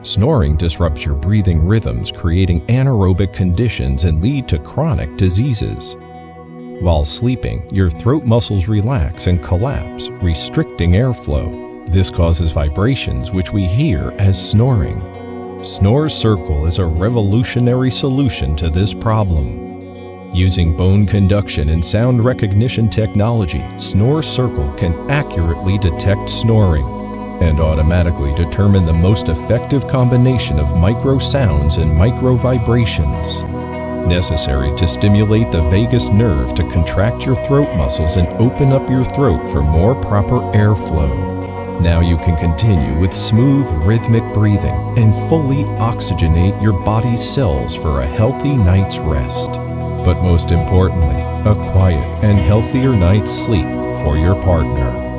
Snoring disrupts your breathing rhythms, creating anaerobic conditions and lead to chronic diseases. While sleeping, your throat muscles relax and collapse, restricting airflow. This causes vibrations, which we hear as snoring. Snore Circle is a revolutionary solution to this problem. Using bone conduction and sound recognition technology, Snore Circle can accurately detect snoring and automatically determine the most effective combination of micro sounds and micro vibrations necessary to stimulate the vagus nerve to contract your throat muscles and open up your throat for more proper airflow. Now you can continue with smooth, rhythmic breathing and fully oxygenate your body's cells for a healthy night's rest. But most importantly, a quiet and healthier night's sleep for your partner.